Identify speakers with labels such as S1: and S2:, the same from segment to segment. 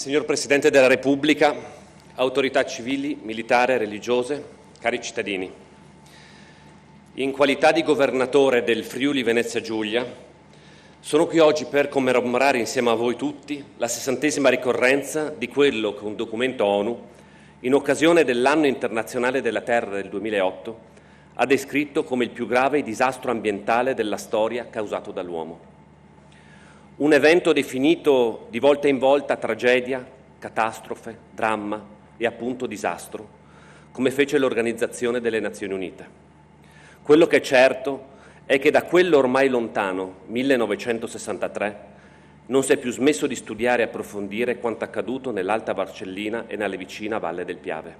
S1: Signor Presidente della Repubblica, autorità civili, militari e religiose, cari cittadini, in qualità di governatore del Friuli Venezia Giulia, sono qui oggi per commemorare insieme a voi tutti la 60ª ricorrenza di quello che un documento ONU, in occasione dell'Anno internazionale della Terra del 2008, ha descritto come il più grave disastro ambientale della storia causato dall'uomo. Un evento definito di volta in volta tragedia, catastrofe, dramma e appunto disastro, come fece l'Organizzazione delle Nazioni Unite. Quello che è certo è che da quello ormai lontano 1963 non si è più smesso di studiare e approfondire quanto accaduto nell'Alta Valcellina e nella vicina Valle del Piave.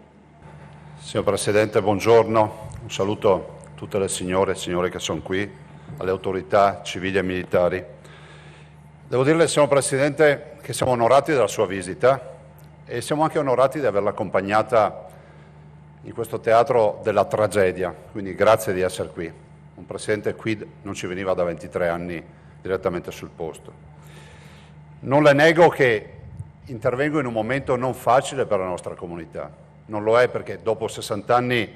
S2: Signor Presidente, buongiorno. Un saluto a tutte le signore e signori che sono qui, alle autorità civili e militari. Devo dirle, signor Presidente, che siamo onorati della sua visita e siamo anche onorati di averla accompagnata in questo teatro della tragedia, quindi grazie di essere qui. Un Presidente qui non ci veniva da 23 anni direttamente sul posto. Non le nego che intervengo in un momento non facile per la nostra comunità. Non lo è perché dopo 60 anni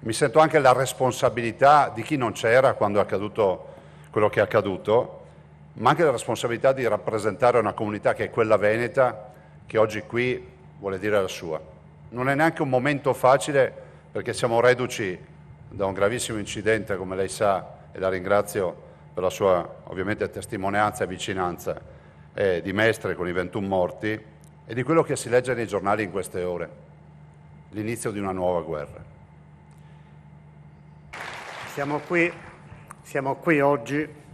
S2: mi sento anche la responsabilità di chi non c'era quando è accaduto quello che è accaduto, ma anche la responsabilità di rappresentare una comunità che è quella veneta, che oggi qui vuole dire la sua. Non è neanche un momento facile perché siamo reduci da un gravissimo incidente, come lei sa, e la ringrazio per la sua ovviamente testimonianza e vicinanza, di Mestre con i 21 morti e di quello che si legge nei giornali in queste ore, l'inizio di una nuova guerra.
S3: Siamo qui oggi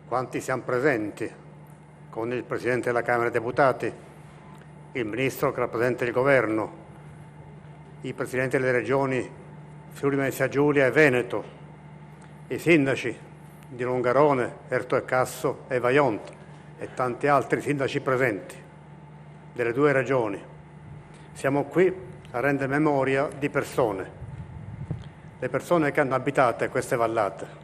S3: quanti siamo presenti, con il Presidente della Camera dei Deputati, il Ministro che rappresenta il Governo, i Presidenti delle Regioni Friuli Venezia Giulia e Veneto, i Sindaci di Longarone, Erto e Casso e Vajont e tanti altri Sindaci presenti delle due regioni. Siamo qui a rendere memoria di persone, le persone che hanno abitato queste vallate,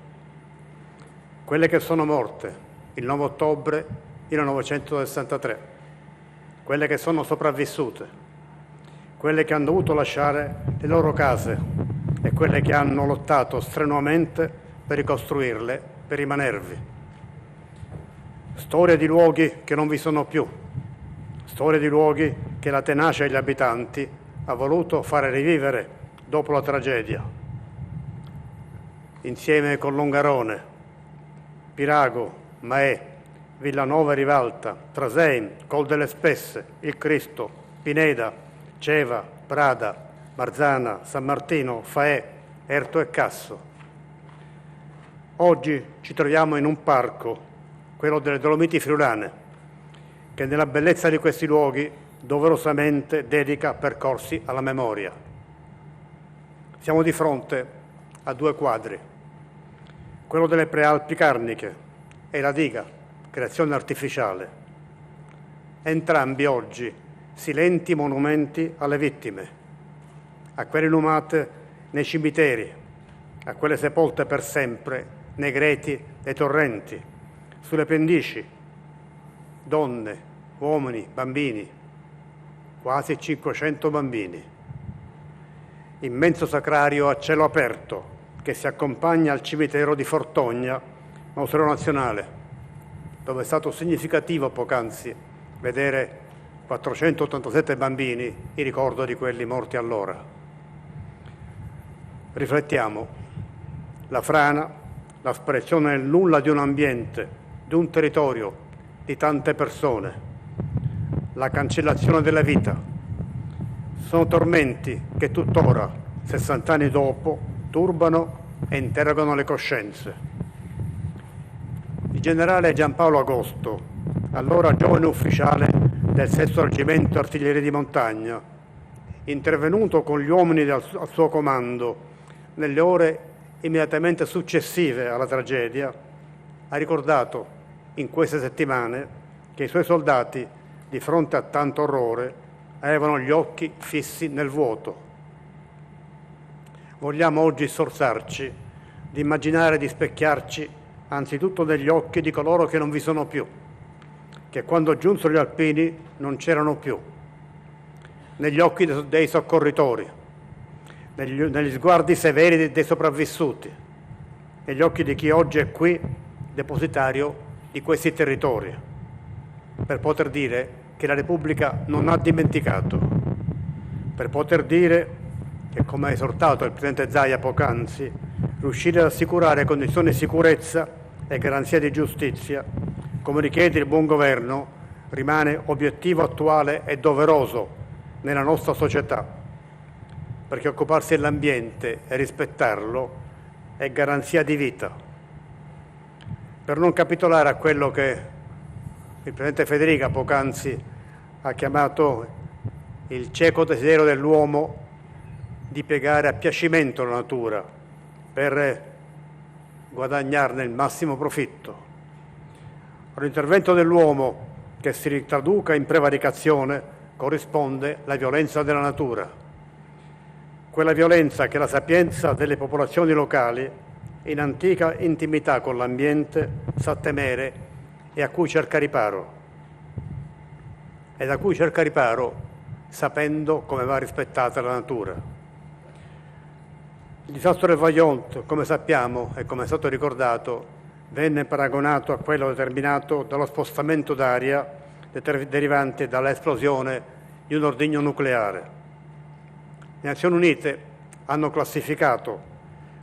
S3: quelle che sono morte il 9 ottobre 1963, quelle che sono sopravvissute, quelle che hanno dovuto lasciare le loro case e quelle che hanno lottato strenuamente per ricostruirle, per rimanervi. Storie di luoghi che non vi sono più, storie di luoghi che la tenacia degli abitanti ha voluto fare rivivere dopo la tragedia. Insieme con Longarone, Pirago, Maè, Villanova e Rivalta, Trasein, Col delle Spesse, Il Cristo, Pineda, Ceva, Prada, Marzana, San Martino, Faè, Erto e Casso. Oggi ci troviamo in un parco, quello delle Dolomiti Friulane, che nella bellezza di questi luoghi doverosamente dedica percorsi alla memoria. Siamo di fronte a due quadri, quello delle Prealpi Carniche e la diga, creazione artificiale. Entrambi oggi silenti monumenti alle vittime, a quelle inumate nei cimiteri, a quelle sepolte per sempre nei greti dei torrenti, sulle pendici, donne, uomini, bambini, quasi 500 bambini. Immenso sacrario a cielo aperto, che si accompagna al cimitero di Fortogna, Mausoleo Nazionale, dove è stato significativo poc'anzi vedere 487 bambini in ricordo di quelli morti allora. Riflettiamo. La frana, la sparizione nel nulla di un ambiente, di un territorio, di tante persone, la cancellazione della vita, sono tormenti che tuttora, 60 anni dopo, turbano e interrogano le coscienze. Il generale Giampaolo Agosto, allora giovane ufficiale del 6° Reggimento Artiglieria di Montagna, intervenuto con gli uomini al suo comando nelle ore immediatamente successive alla tragedia, ha ricordato in queste settimane che i suoi soldati, di fronte a tanto orrore, avevano gli occhi fissi nel vuoto. Vogliamo oggi sforzarci di immaginare di specchiarci anzitutto negli occhi di coloro che non vi sono più, che quando giunsero gli alpini non c'erano più, negli occhi dei soccorritori, negli sguardi severi dei sopravvissuti, negli occhi di chi oggi è qui depositario di questi territori, per poter dire che la Repubblica non ha dimenticato, per poter dire che, come ha esortato il Presidente Zaia poc'anzi, riuscire ad assicurare condizioni di sicurezza e garanzia di giustizia, come richiede il buon governo, rimane obiettivo attuale e doveroso nella nostra società, perché occuparsi dell'ambiente e rispettarlo è garanzia di vita. Per non capitolare a quello che il Presidente Federica poc'anzi ha chiamato il cieco desiderio dell'uomo di piegare a piacimento la natura per guadagnarne il massimo profitto. All'intervento dell'uomo che si ritraduca in prevaricazione corrisponde la violenza della natura, quella violenza che la sapienza delle popolazioni locali, in antica intimità con l'ambiente, sa temere e a cui cerca riparo. E da cui cerca riparo sapendo come va rispettata la natura. Il disastro del Vajont, come sappiamo e come è stato ricordato, venne paragonato a quello determinato dallo spostamento d'aria derivante dall'esplosione di un ordigno nucleare. Le Nazioni Unite hanno classificato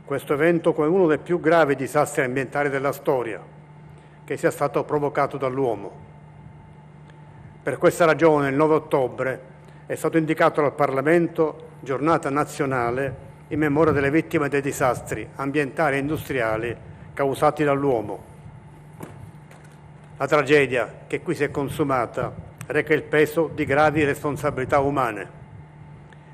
S3: questo evento come uno dei più gravi disastri ambientali della storia che sia stato provocato dall'uomo. Per questa ragione, il 9 ottobre è stato indicato dal Parlamento giornata nazionale in memoria delle vittime dei disastri ambientali e industriali causati dall'uomo. La tragedia che qui si è consumata reca il peso di gravi responsabilità umane,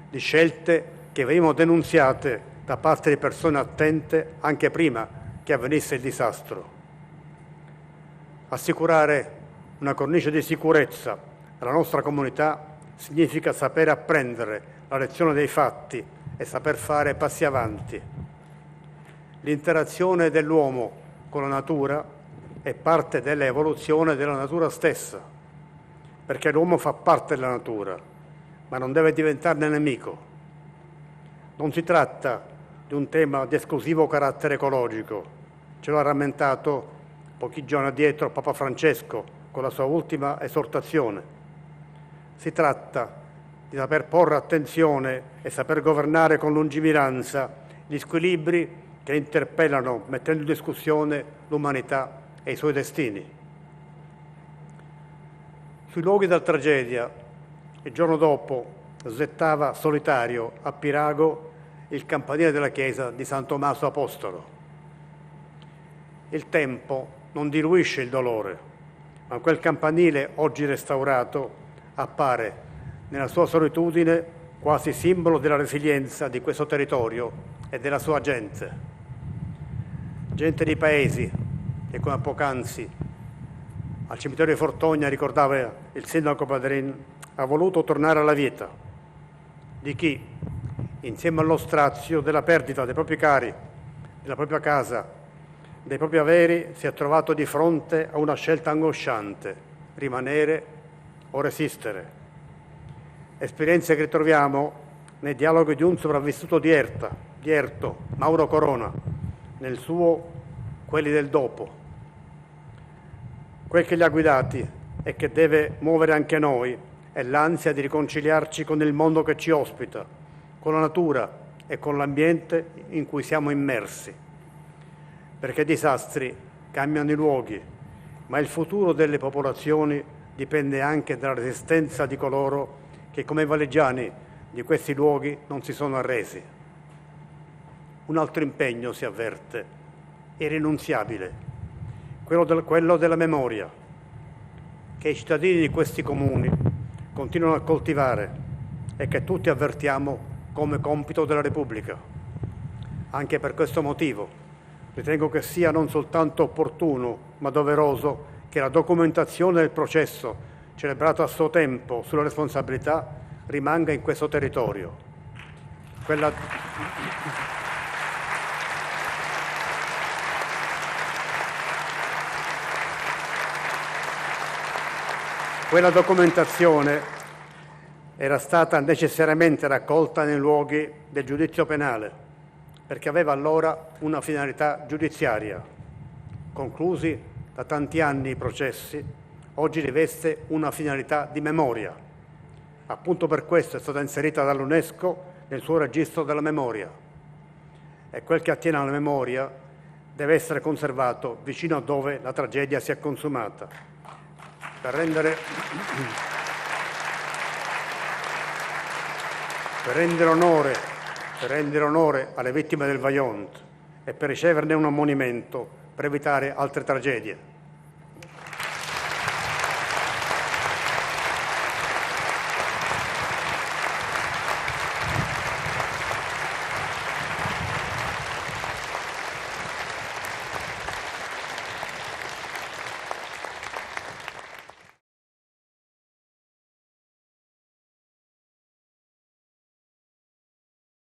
S3: di scelte che venivano denunziate da parte di persone attente anche prima che avvenisse il disastro. Assicurare una cornice di sicurezza alla nostra comunità significa sapere apprendere la lezione dei fatti e saper fare passi avanti. L'interazione dell'uomo con la natura è parte dell'evoluzione della natura stessa, perché l'uomo fa parte della natura, ma non deve diventarne nemico. Non si tratta di un tema di esclusivo carattere ecologico, ce lo ha rammentato pochi giorni addietro Papa Francesco con la sua ultima esortazione. Si tratta di saper porre attenzione e saper governare con lungimiranza gli squilibri che interpellano, mettendo in discussione l'umanità e i suoi destini. Sui luoghi della tragedia, il giorno dopo, svettava solitario a Pirago il campanile della chiesa di San Tommaso Apostolo. Il tempo non diluisce il dolore, ma quel campanile, oggi restaurato, appare nella sua solitudine quasi simbolo della resilienza di questo territorio e della sua gente. Gente di paesi che, come poc'anzi al cimitero di Fortogna ricordava il sindaco Padrin, ha voluto tornare alla vita, di chi, insieme allo strazio della perdita dei propri cari, della propria casa, dei propri averi, si è trovato di fronte a una scelta angosciante: rimanere o resistere. Esperienze che ritroviamo nei dialoghi di un sopravvissuto di Erto, Mauro Corona, nel suo Quelli del dopo. Quel che li ha guidati e che deve muovere anche noi è l'ansia di riconciliarci con il mondo che ci ospita, con la natura e con l'ambiente in cui siamo immersi. Perché i disastri cambiano i luoghi, ma il futuro delle popolazioni dipende anche dalla resistenza di coloro che, come i valeggiani di questi luoghi, non si sono arresi. Un altro impegno, si avverte, irrinunziabile, quello della memoria, che i cittadini di questi comuni continuano a coltivare e che tutti avvertiamo come compito della Repubblica. Anche per questo motivo ritengo che sia non soltanto opportuno, ma doveroso che la documentazione del processo celebrato a suo tempo sulla responsabilità rimanga in questo territorio. Quella documentazione era stata necessariamente raccolta nei luoghi del giudizio penale, perché aveva allora una finalità giudiziaria. Conclusi da tanti anni i processi, oggi riveste una finalità di memoria. Appunto per questo è stata inserita dall'UNESCO nel suo registro della memoria. E quel che attiene alla memoria deve essere conservato vicino a dove la tragedia si è consumata. Per rendere onore alle vittime del Vajont e per riceverne un ammonimento per evitare altre tragedie.